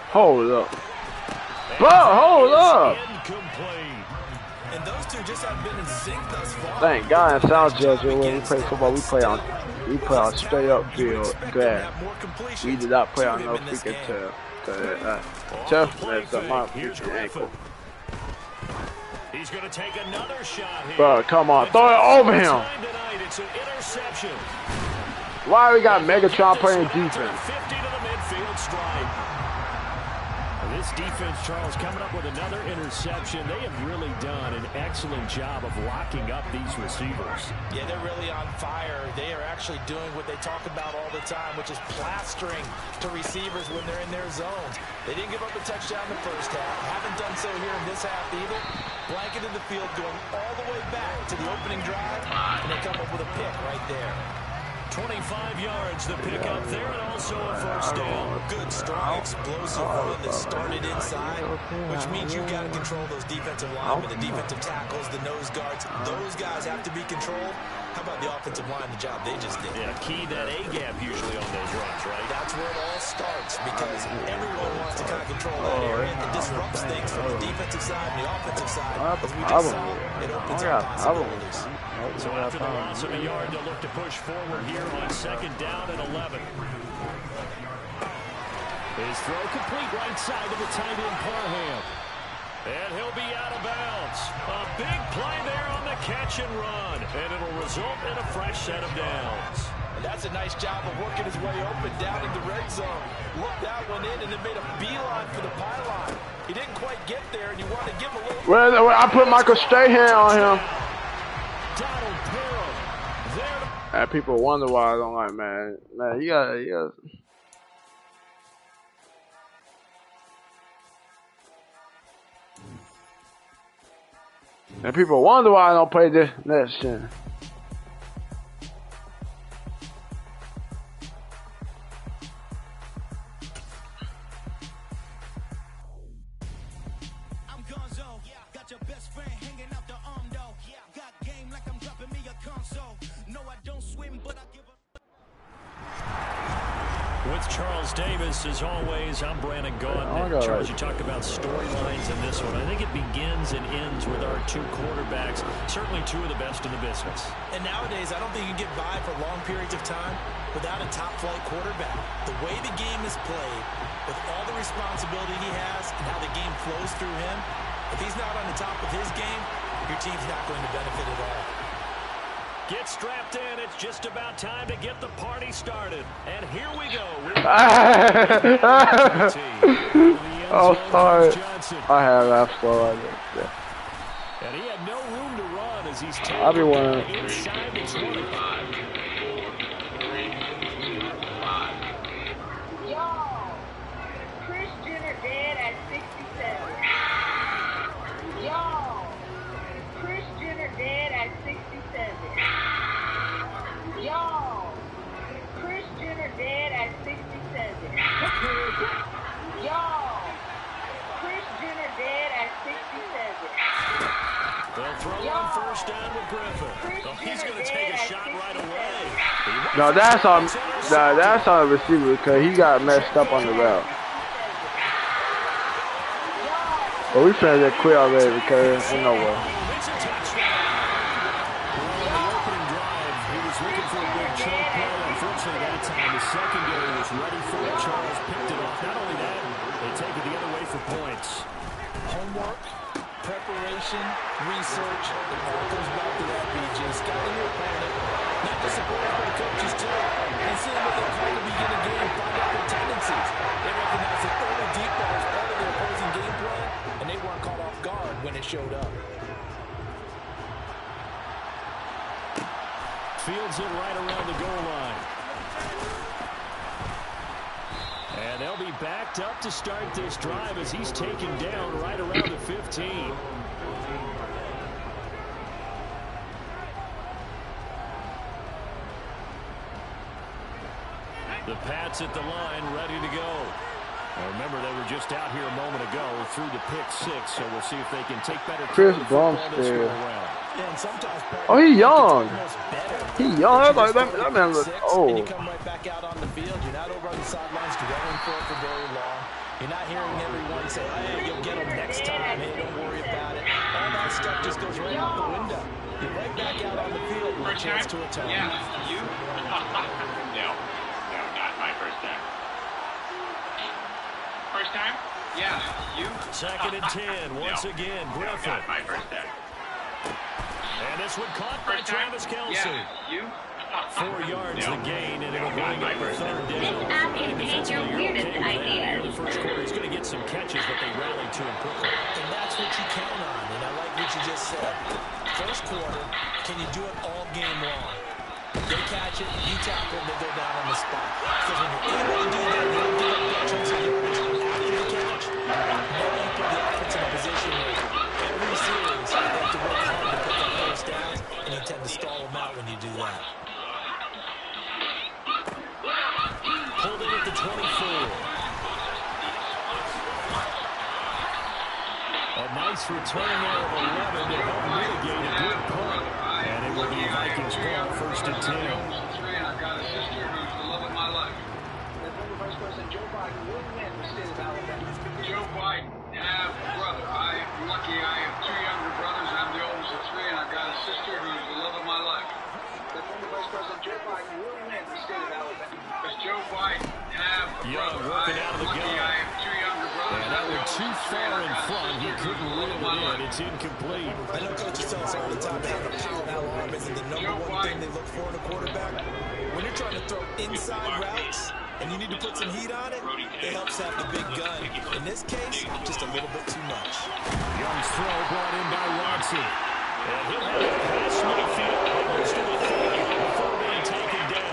Hold up. Hold up. Incomplete. And those two just haven't been in sync thus far. Thank God in South Georgia when we play football, we play on straight up field grass. We did not play on no freaking turf. That's my freaking ankle. He's going to take another shot here. Bro, come on, throw it over him. It's an interception. Why we got Megatron playing defense? 50 to the midfield stripe. This defense, Charles, coming up with another interception. They have really done an excellent job of locking up these receivers. Yeah, they're really on fire. They are actually doing what they talk about all the time, which is plastering to receivers when they're in their zones. They didn't give up a touchdown in the first half. Haven't done so here in this half either. Blanketed the field going all the way back to the opening drive, and they come up with a pick right there. 25 yards to pick up there, and also a first down. Good, strong, explosive run that started inside, which means you've got to control those defensive linemen, the defensive tackles, the nose guards. Those guys have to be controlled. How about the offensive line, the job they just did? Yeah, key that A-gap usually on those runs, right? That's where it all starts, because everyone wants to kind of control that area. It disrupts things from the defensive side and the offensive side. As we just saw, it opens up possibilities. So after the loss of a yard, they'll look to push forward here on 2nd down and 11. His throw complete right side to the tight end, Parham. And he'll be out of bounds. A big play there on the catch and run. And it'll result in a fresh set of downs. And that's a nice job of working his way open down in the red zone. Looked that one in and then made a beeline for the pylon. He didn't quite get there, and you want to give him a little... Well, I put Michael Strahan on him. Donald Peril. And people wonder why I don't like, man, you gotta. And people wonder why I don't play this next gen. With Charles Davis, as always, I'm Brandon Gaudin. Charles, you talk about storylines in this one. I think it begins and ends with our 2 quarterbacks, certainly 2 of the best in the business. And nowadays, I don't think you can get by for long periods of time without a top-flight quarterback. The way the game is played, with all the responsibility he has and how the game flows through him, if he's not on the top of his game, your team's not going to benefit at all. Get strapped in. It's just about time to get the party started. And here we go. Oh, sorry. I have that flow. And he had no room to run as he's taken inside the 20. They'll throw on first down with Griffin. Oh, he's going to take a shot right away. No, that's on the receiver because he got messed up on the route. But we trying to get quit already because ain't no way. Well, the opening drive, he was looking for a big choke play. Unfortunately, that time the secondary was ready for it. Charles picked it off. Not only that, they take it the other way for points. Homework, preparation, research, it all comes back to that, BJ. Scouting your opponent, not just the players, but the coaches too. And seeing what they call to begin a game, find out their tendencies. They recognize that early deep ball is part of their opposing game plan, and they weren't caught off guard when it showed up. Fields it right around the goal line. And they'll be backed up to start this drive as he's taken down right around the 15. The Pats at the line, ready to go. Now remember, they were just out here a moment ago through the pick 6, so we'll see if they can take better care of the football this go around. Oh, he young. He young. That man looks old. And you come right back out on the field. You're not over on the sidelines dwelling for it for very long. You're not hearing everyone say, hey, you'll get them next time. Hey, don't worry about it. All that stuff just goes right out the window. You're right back out on the field with a chance to atone. Yeah, you? No, not my first time. First time? Yeah, you? Second and 10, once again, Griffin. Not my first time. And this one caught by Travis Kelce. Yeah, you? 4 yards the gain, and it'll bring up the third down. Your weirdest idea. The first quarter, he's going to get some catches, but they rallied to him quickly. And that's what you count on, and I like what you just said. First quarter, can you do it all game long? They catch it, you tackle, they go down on the spot. Because when you're able to do that, you don't give up big chunks of yardage after the catch. Now you put the offense in a position where every series you have to work hard to pick up first downs, and you tend to stall them out when you do that. Holding at the 24. A nice return there of 11 to help mitigate a good punt. And it will be Vikings ball, first and 10. I've got a sister who's the love of my life. Former Vice President Joe Biden will win the state of Alabama. Joe Biden, I have a brother. I'm lucky I have 2 younger brothers. I'm the oldest of 3, and I've got a sister who's the love of my life. The former Vice President Joe Biden will win the state of Alabama. It's Joe Biden, I have a Young brother. working out of the Lucky gun. I have 2 younger brothers. And that went too far in front. He couldn't reel it in. It's incomplete. I know coaches tell us all the time that the power arm isn't the number one thing they look for in a quarterback. When you're trying to throw inside routes and you need to put some heat on it, it helps have the big gun. In this case, just a little bit too much. Young's throw brought in by Watson. And he'll have it past midfield almost to the 30 before being taken down.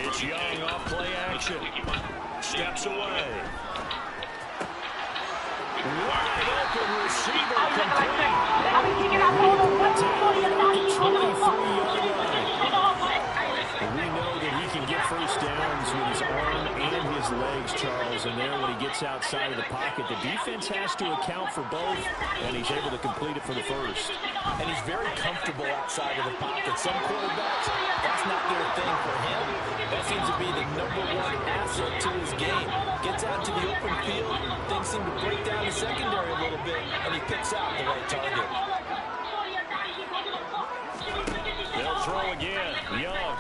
It's Young off play action. Steps away. Wide open receiver complete. We know that he can get first downs with his arm and his legs, Charles, and there when he gets outside of the pocket, the defense has to account for both, and he's able to complete it for the first. And he's very comfortable outside of the pocket. Some quarterbacks, that's not their thing. For him, that seems to be the #1 asset to his game. Gets out to the open field, things seem to break down the secondary a little bit, and he picks out the right target. They'll throw again. Young.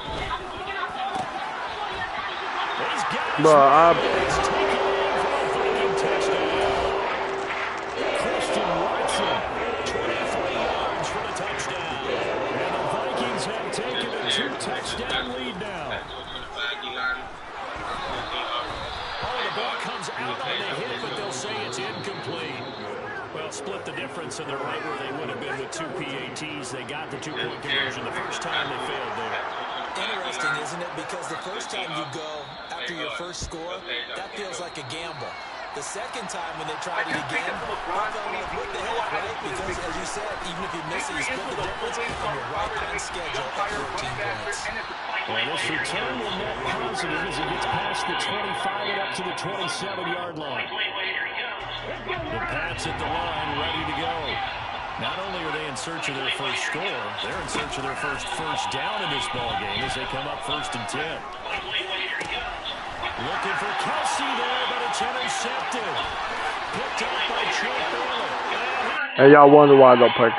He's got his Bro, He's taken in for a Viking touchdown. Christian Watson split the difference, and they're right where they would have been with 2 PATs. They got the 2-point conversion the first time. They failed there. Interesting, isn't it? Because the first time you go after your first score, that feels like a gamble. The second time when they tried it again, I felt like, what the heck, right? Because, as you said, even if you miss it, you split the difference, and you're right on schedule at 14 points. Well, this return will net positive as he gets past the 25 and up to the 27-yard line. The Pats at the line, ready to go. Not only are they in search of their first score, they're in search of their first down in this ballgame as they come up 1st and 10. Looking for Kelsey there, but it's intercepted. Picked up by Trentagod. Hey, y'all wonder why I don't pick